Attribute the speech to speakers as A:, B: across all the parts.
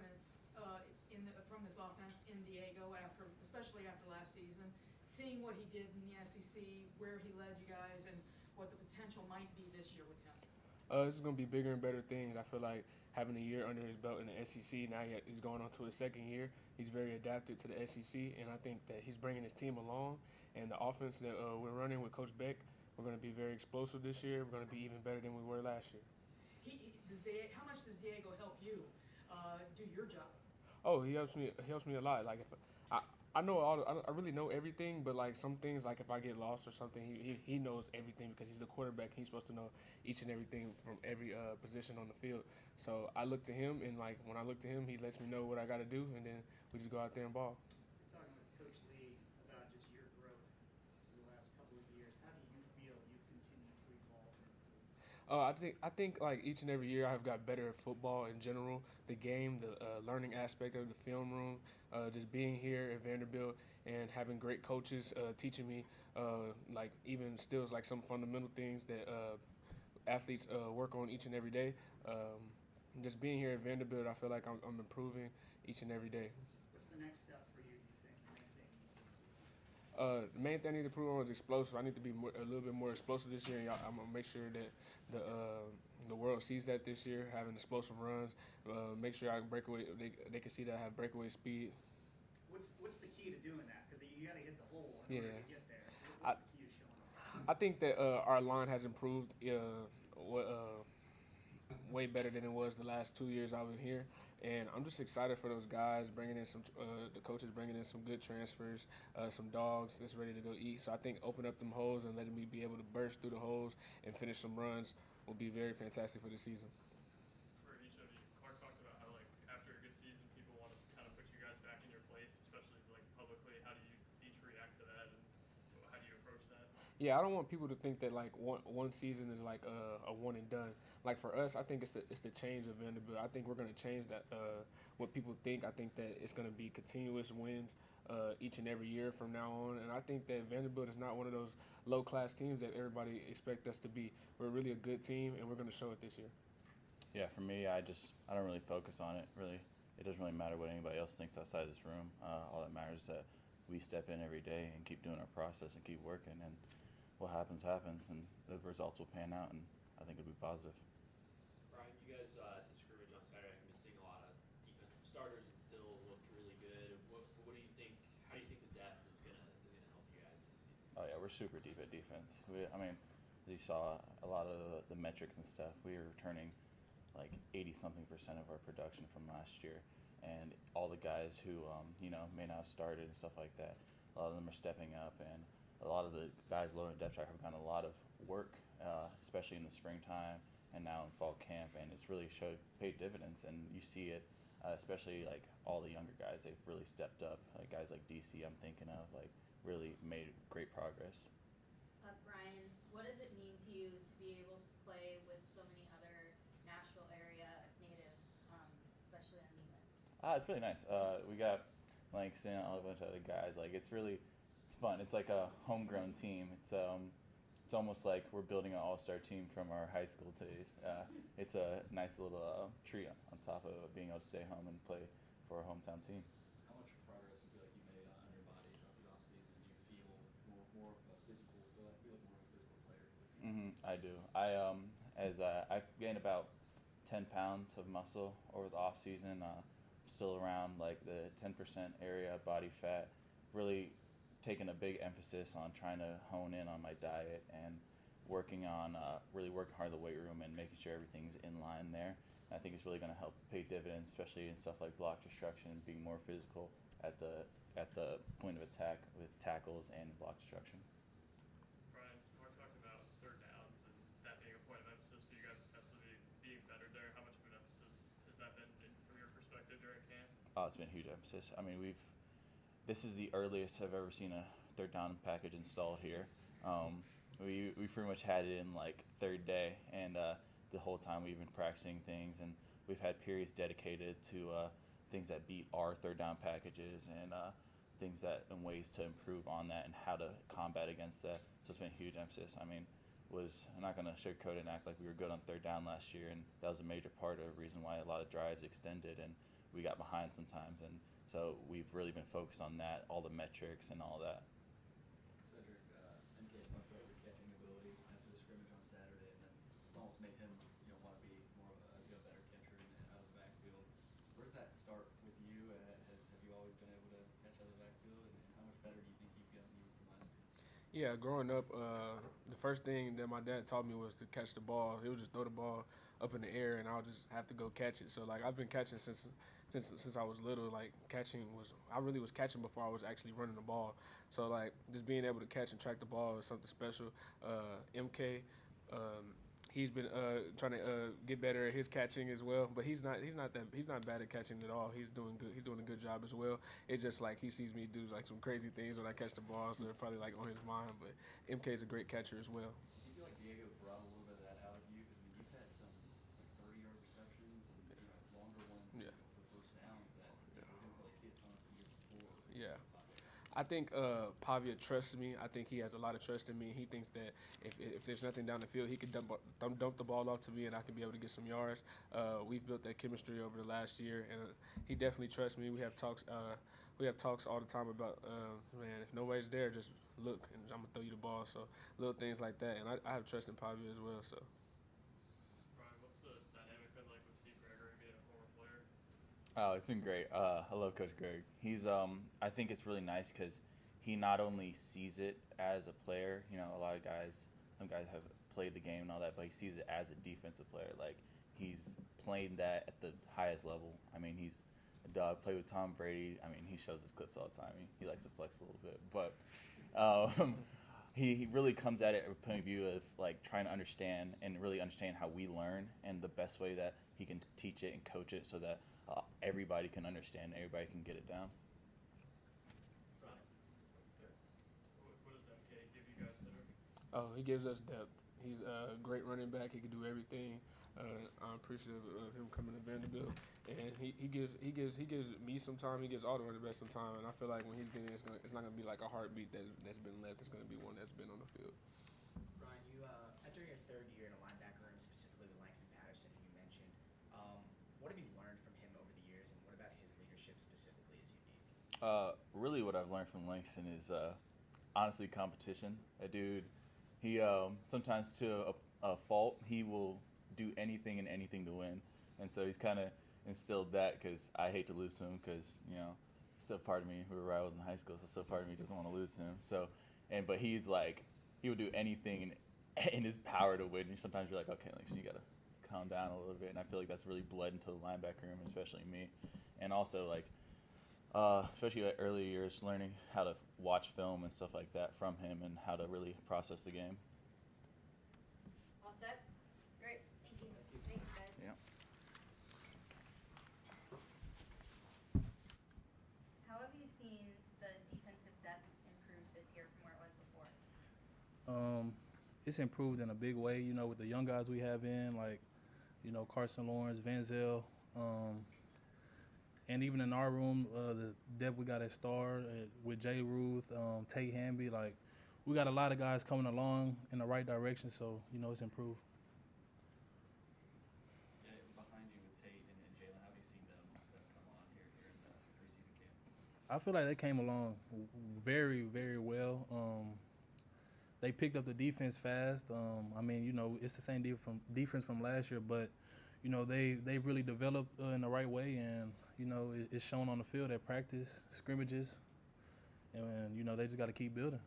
A: confidence from this offense in Diego, especially after last season, seeing what he did in the SEC, where he led you guys, and what the potential might be this year with him?
B: This is going to be bigger and better things. I feel like having a year under his belt in the SEC, now he's going on to his second year. He's very adapted to the SEC, and I think that he's bringing his team along. And the offense that we're running with Coach Beck, we're going to be very explosive this year. We're going to be even better than we were last year.
A: How much does Diego help you do your job?
B: Oh, he helps me. He helps me a lot. Like if I know I really know everything, but like some things, like if I get lost or something, he knows everything because he's the quarterback. He's supposed to know each and everything from every position on the field. So I look to him, and like when I look to him, he lets me know what I got to do, and then we just go out there and ball.
C: You're talking with Coach Lee about just your growth in the last couple of years. How do you feel you've continued to evolve and improve?
B: I think like each and every year I've got better at football in general. The game, the learning aspect of the film room, just being here at Vanderbilt and having great coaches teaching me like even still like some fundamental things that athletes work on each and every day. Just being here at Vanderbilt, I feel like I'm improving each and every day.
C: What's the next step for you, do you think? The main thing you need to improve?
B: The main thing I need to prove on is explosive. I need to be a little bit more explosive this year, and I'm gonna make sure that the world sees that this year, having explosive runs. Make sure I can break away. They can see that I have breakaway speed.
C: What's the key to doing that? Because you got to hit the hole in order to get there. So what's the key to showing up?
B: I think that our line has improved way better than it was the last 2 years I've been here. And I'm just excited for those guys bringing in the coaches bringing in some good transfers, some dogs that's ready to go eat. So I think open up them holes and letting me be able to burst through the holes and finish some runs will be very fantastic for the season.
D: For each of you, Clark talked about how like after a good season, people want to kind of put you guys back in your place, especially like publicly. How do you each react to that, and how do you approach that?
B: Yeah, I don't want people to think that like one season is like a one and done. Like for us, I think it's the change of Vanderbilt. I think we're going to change that what people think. I think that it's going to be continuous wins each and every year from now on. And I think that Vanderbilt is not one of those low class teams that everybody expect us to be. We're really a good team, and we're going to show it this year.
E: Yeah, for me, I don't really focus on it. Really, it doesn't really matter what anybody else thinks outside this room. All that matters is that we step in every day and keep doing our process and keep working, and what happens happens, and the results will pan out, and I think it'll be positive.
F: Bryan, you guys at the scrimmage on Saturday are missing a lot of defensive starters and still looked really good. What do you think? How do you think the depth is gonna help you guys this season?
E: Oh yeah, we're super deep at defense. You saw a lot of the metrics and stuff. We were returning like 80-something% of our production from last year, and all the guys who may not have started and stuff like that, a lot of them are stepping up, and a lot of the guys low in depth chart have gotten a lot of work, especially in the springtime and now in fall camp, and it's really paid dividends, and you see it, especially like all the younger guys. They've really stepped up. Like guys like DC, I'm thinking of, like really made great progress.
G: Bryan, what does it mean to you to be able to play with so many other Nashville area natives, especially on defense?
E: It's really nice. We got like seeing a bunch of other guys. Like it's fun. It's like a homegrown team. It's almost like we're building an all-star team from our high school days. It's a nice little treat on top of being able to stay home and play for our hometown team.
H: How much progress do you feel like you made on your body throughout the offseason? Do you feel more of a physical? Feel like more of a physical player this season?
E: I do. I've gained about 10 pounds of muscle over the off season. Still around like the 10% area body fat. Really taking a big emphasis on trying to hone in on my diet and working on really working hard in the weight room and making sure everything's in line there. And I think it's really going to help pay dividends, especially in stuff like block destruction and being more physical at the point of attack with tackles and block destruction.
D: Bryan, Mark talked about third downs and that being a point of emphasis for you guys defensively, being better there. How much of an emphasis has that been from your perspective during camp?
E: It's been a huge emphasis. I mean, this is the earliest I've ever seen a third down package installed here. We pretty much had it in like third day, and the whole time we've been practicing things, and we've had periods dedicated to things that beat our third down packages and things and ways to improve on that and how to combat against that. So it's been a huge emphasis. I mean, I'm not going to sugarcoat it and act like we were good on third down last year, and that was a major part of the reason why a lot of drives extended, and we got behind sometimes, and so we've really been focused on that, all the metrics and all that.
H: Sedrick, MK talked about your catching ability after the scrimmage on Saturday, and then it's almost made him, want to be more of a better catcher out of the backfield. Where does that start with you? Have you always been able to catch out of the backfield, and how much better do you think you've gotten from last year?
B: Yeah, growing up, the first thing that my dad taught me was to catch the ball. He would just throw the ball up in the air, and I'll just have to go catch it. So like I've been catching since I was little. Like I really was catching before I was actually running the ball. So like just being able to catch and track the ball is something special. MK, he's been trying to get better at his catching as well, but he's not bad at catching at all. He's doing good. He's doing a good job as well. It's just like he sees me do like some crazy things when I catch the ball, so they're probably like on his mind. But MK is a great catcher as well.
H: Do you feel like Diego brought a little bit of that out of you? Because you've had some 30-yard receptions and longer ones for first downs that we didn't really see a ton of the year before.
B: Yeah. I think Pavia trusts me. I think he has a lot of trust in me. He thinks that if there's nothing down the field, he could dump the ball off to me, and I can be able to get some yards. We've built that chemistry over the last year, and he definitely trusts me. We have talks all the time about, man, if nobody's there, just look, and I'm gonna throw you the ball. So little things like that, and I have trust in Pavia as well. So.
D: Bryan, what's the dynamic been like with Steve Gregory being a former player?
E: Oh, it's been great. I love Coach Greg. He's I think it's really nice because he not only sees it as a player, some guys have played the game and all that, but he sees it as a defensive player. Like he's playing that at the highest level. I mean, he's a dog. Played with Tom Brady. I mean, he shows his clips all the time. He likes to flex a little bit, but he really comes at it from a point of view of like trying to understand and really understand how we learn and the best way that he can teach it and coach it so that everybody can understand, everybody can get it down.
D: What does MK give you guys, Sedrick?
B: Oh, he gives us depth. He's a great running back. He can do everything. I'm appreciative of him coming to Vanderbilt, and he gives me some time. He gives all the running backs some time, and I feel like when he's getting, it's not gonna be like a heartbeat that's been left. It's gonna be one that's been on the field.
I: Bryan, you entering your third year in the linebacker room, specifically with Langston Patterson, who you mentioned. What have you learned from him over the years, and what about his leadership specifically is unique?
E: Really, what I've learned from Langston is honestly competition. That dude, he sometimes to a fault, he will do anything and anything to win, and so he's kind of instilled that because I hate to lose to him because still part of me, we were rivals in high school, so still part of me doesn't want to lose to him. So, but he's like, he would do anything in his power to win. And sometimes you're like, okay, Langston, you gotta calm down a little bit, and I feel like that's really bled into the linebacker room, especially me, and also like especially at early years, learning how to watch film and stuff like that from him and how to really process the game.
G: All set? Great. Thank you. Thanks, guys.
E: Yeah.
G: How have you seen the defensive depth improve this year from where it was before?
J: It's improved in a big way, with the young guys we have in, like, Carson Lawrence, Venzel, and even in our room, the depth we got at Star with Jay Ruth, Tate Hamby, like, we got a lot of guys coming along in the right direction, so, it's improved.
H: Yeah, behind you with Tate and Jalen, how have you seen them come on here in the preseason camp?
J: I feel like they came along very, very well. They picked up the defense fast. It's the same defense from last year, but they've really developed in the right way, and it's shown on the field at practice, scrimmages, and they just got to keep building.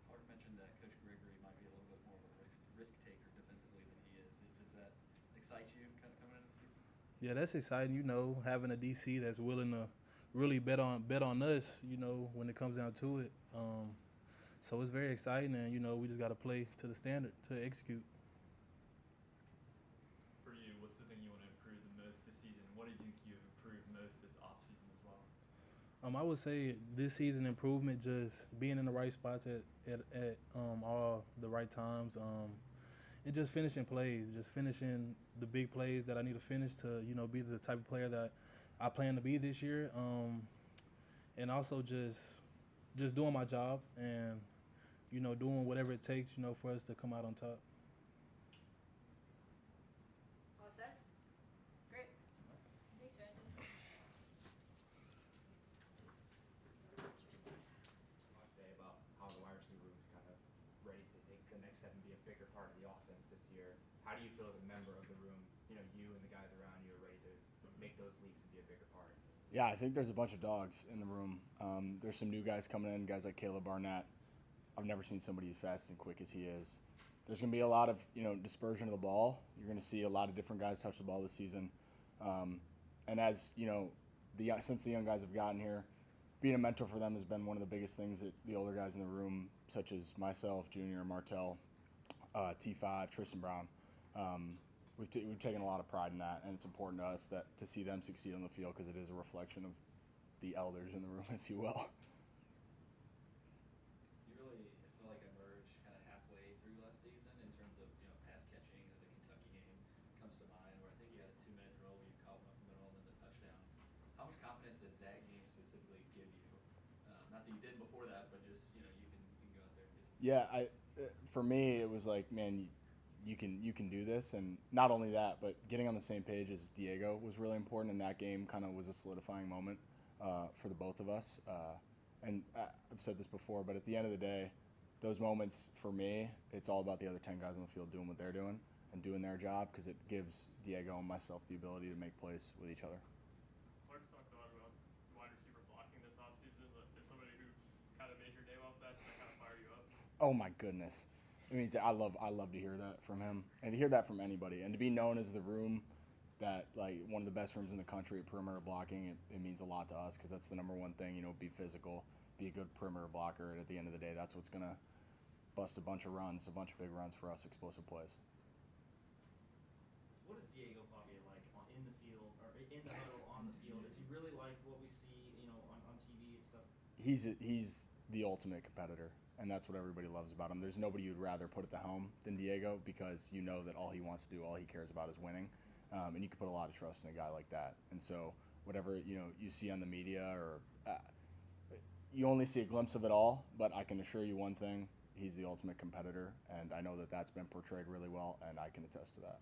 H: Clark mentioned that Coach Gregory might be a little bit more of a risk taker defensively than he is. Does that excite you kind of coming into the season?
J: Yeah, that's exciting. Having a DC that's willing to really bet on us. When it comes down to it. So it's very exciting, and we just got to play to the standard to execute.
H: For you, what's the thing you want to improve the most this season? What do you think you've improved most this offseason as well?
J: I would say this season improvement, just being in the right spots at all the right times, and just finishing plays, just finishing the big plays that I need to finish to be the type of player that I plan to be this year, and also just doing my job and doing whatever it takes for us to come out on top.
G: All set? Great. Thanks, Randon.
I: the next step and be a bigger part of the offense this year. How do you feel as a member of the room, you and the guys around you are ready to make those leaps and be a bigger part?
K: Yeah, I think there's a bunch of dogs in the room. There's some new guys coming in, guys like Caleb Barnett. I've never seen somebody as fast and quick as he is. There's going to be a lot of dispersion of the ball. You're going to see a lot of different guys touch the ball this season. And as since the young guys have gotten here, being a mentor for them has been one of the biggest things that the older guys in the room, such as myself, Junior, Martell, T5, Tristan Brown, we've taken a lot of pride in that, and it's important to us to see them succeed on the field because it is a reflection of the elders in the room, if you will.
H: You really feel like emerged kind of halfway through last season in terms of pass catching. The Kentucky game comes to mind, where I think you had a 2-minute drill where you caught one up the middle and then the touchdown. How much confidence did that game specifically give you? Not that you did before that, but just you can go out there.
K: Yeah, for me it was like, man, you can do this, and not only that, but getting on the same page as Diego was really important, and that game kind of was a solidifying moment for the both of us. And I've said this before, but at the end of the day, those moments for me, it's all about the other 10 guys on the field doing what they're doing and doing their job, because it gives Diego and myself the ability to make plays with each other.
D: Clark's talked a lot about wide receiver blocking this offseason. As somebody who kind of made your name off that, does that kind of fire you up?
K: Oh my goodness. I mean, I love to hear that from him, and to hear that from anybody, and to be known as the room that, like, one of the best rooms in the country at perimeter blocking, it means a lot to us, because that's the number one thing. Be physical, be a good perimeter blocker, and at the end of the day, that's what's gonna bust a bunch of big runs for us, explosive plays.
I: What is Diego Pavia like in the field, or in the huddle, on the field? Is he really like what we see, on TV and stuff?
K: He's the ultimate competitor, and that's what everybody loves about him. There's nobody you'd rather put at the helm than Diego, because you know that all he wants to do, all he cares about is winning, and you can put a lot of trust in a guy like that. And so whatever you see on the media, or you only see a glimpse of it all, but I can assure you one thing: he's the ultimate competitor, and I know that that's been portrayed really well, and I can attest to that.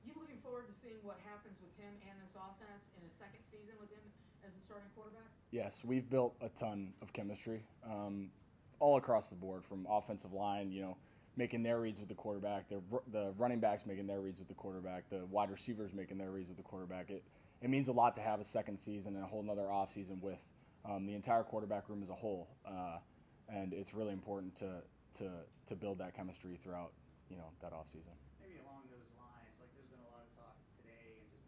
A: You looking forward to seeing what happens with him and this offense in a second season with him as the starting quarterback?
K: Yes, we've built a ton of chemistry all across the board, from offensive line, making their reads with the quarterback, the running backs making their reads with the quarterback, the wide receivers making their reads with the quarterback. It means a lot to have a second season and a whole nother offseason with the entire quarterback room as a whole, and it's really important to build that chemistry throughout that offseason.
C: Maybe along those lines, like there's been a lot of talk today, and just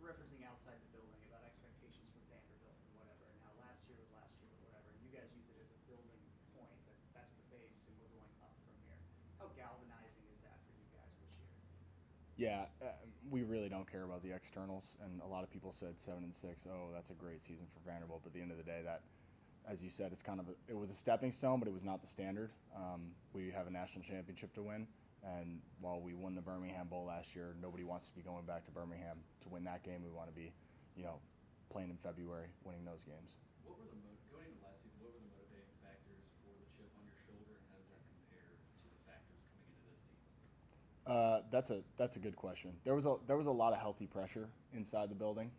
C: referencing outside the building about expectations for Vanderbilt and whatever, and how last year was last year or whatever, and you guys use it as a building point, that's the base and we're going up from here. How galvanizing is that for you guys this year?
K: Yeah, we really don't care about the externals, and a lot of people said 7-6. Oh, that's a great season for Vanderbilt. But at the end of the day, that, as you said, it was a stepping stone, but it was not the standard. We have a national championship to win, and while we won the Birmingham Bowl last year, nobody wants to be going back to Birmingham to win that game. We want to be, playing in February, winning those games.
H: What were going into last season? What were the motivating factors for the chip on your shoulder, and how does that compare to the factors coming into this season?
K: That's a good question. There was a lot of healthy pressure inside the building.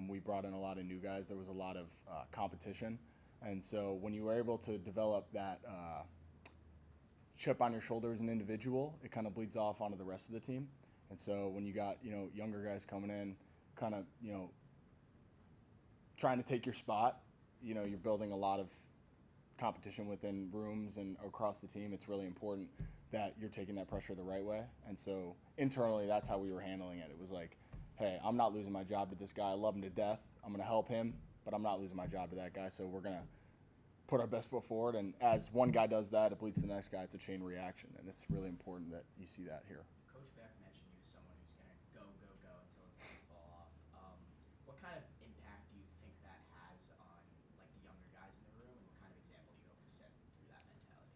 K: We brought in a lot of new guys. There was a lot of competition, and so when you were able to develop that chip on your shoulder as an individual, it kind of bleeds off onto the rest of the team. And so when you got younger guys coming in, kind of trying to take your spot, you're building a lot of competition within rooms and across the team. It's really important that you're taking that pressure the right way. And so internally, that's how we were handling it. It was like, hey, I'm not losing my job to this guy. I love him to death. I'm going to help him, but I'm not losing my job to that guy. So we're going to put our best foot forward. And as one guy does that, it bleeds to the next guy. It's a chain reaction, and it's really important that you see that here.
I: Coach Beck mentioned you as someone who's going to go until his legs fall off. What kind of impact do you think that has on the younger guys in the room, and what kind of example do you hope to set through that mentality?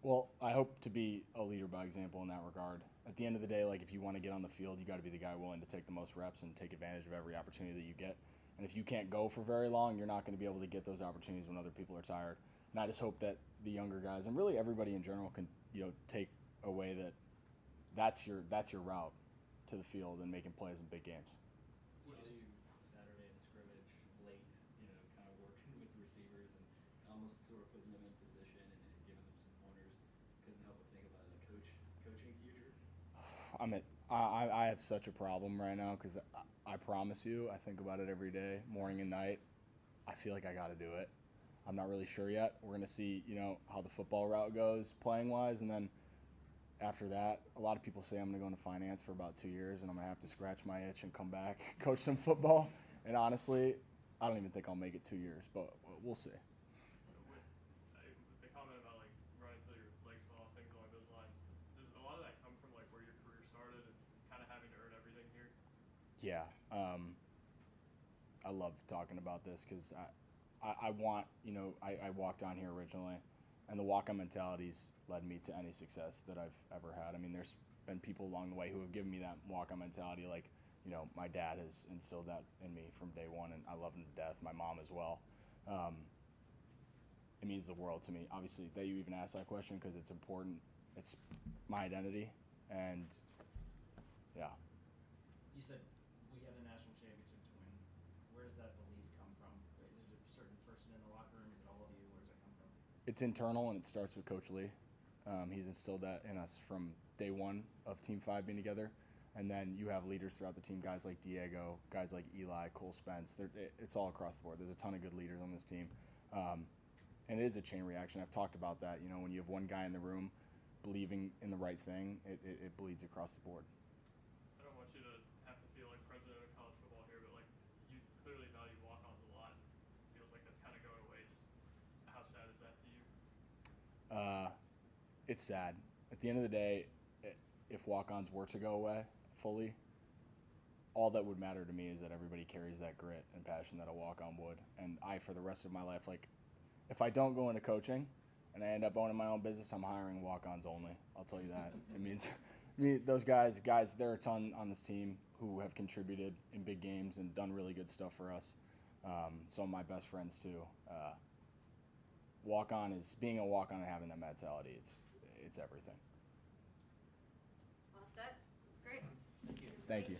K: Well, I hope to be a leader by example in that regard. At the end of the day, if you want to get on the field, you got to be the guy willing to take the most reps and take advantage of every opportunity that you get. And if you can't go for very long, you're not going to be able to get those opportunities when other people are tired. And I just hope that the younger guys, and really everybody in general, can take away that that's your route to the field and making plays in big games.
H: Saw you Saturday in scrimmage late, kind of working with the receivers and almost sort of putting them in position and giving them some pointers. Couldn't help but
K: I have such a problem right now because I promise you, I think about it every day, morning and night. I feel like I got to do it. I'm not really sure yet. We're going to see, how the football route goes playing-wise, and then after that, a lot of people say I'm going to go into finance for about 2 years, and I'm going to have to scratch my itch and come back, coach some football. And honestly, I don't even think I'll make it 2 years, but we'll see.
D: The comment about like running till your legs fall off, things along those lines, does a lot of that come from like where your career started and kind of having to earn everything here?
K: Yeah. I love talking about this because I want, I walked on here originally, and the walk-on mentality's led me to any success that I've ever had. I mean, there's been people along the way who have given me that walk-on mentality. Like, my dad has instilled that in me from day one, and I love him to death. My mom as well. It means the world to me. Obviously, that you even asked that question because it's important. It's my identity, and yeah.
I: You said we have a national championship to win. Where does that belief come from? Is it a certain person in the locker room? Is it all of you? Where does that come from?
K: It's internal, and it starts with Coach Lee. He's instilled that in us from day one of Team 5 being together. And then you have leaders throughout the team, guys like Diego, guys like Eli, Cole Spence. It's all across the board. There's a ton of good leaders on this team. And it is a chain reaction. I've talked about that. When you have one guy in the room believing in the right thing, it bleeds across the board.
D: I don't want you to have to feel like president of college football here, but like you clearly value walk-ons a lot. Feels like that's kind of going away. Just how sad is that to you?
K: It's sad. At the end of the day, if walk-ons were to go away fully, all that would matter to me is that everybody carries that grit and passion that a walk-on would. And for the rest of my life, like, if I don't go into coaching and I end up owning my own business, I'm hiring walk-ons only. I'll tell you that. It means those guys, there are a ton on this team who have contributed in big games and done really good stuff for us. Some of my best friends, too. Being a walk-on and having that mentality, it's everything.
G: All set? Great.
K: Thank you.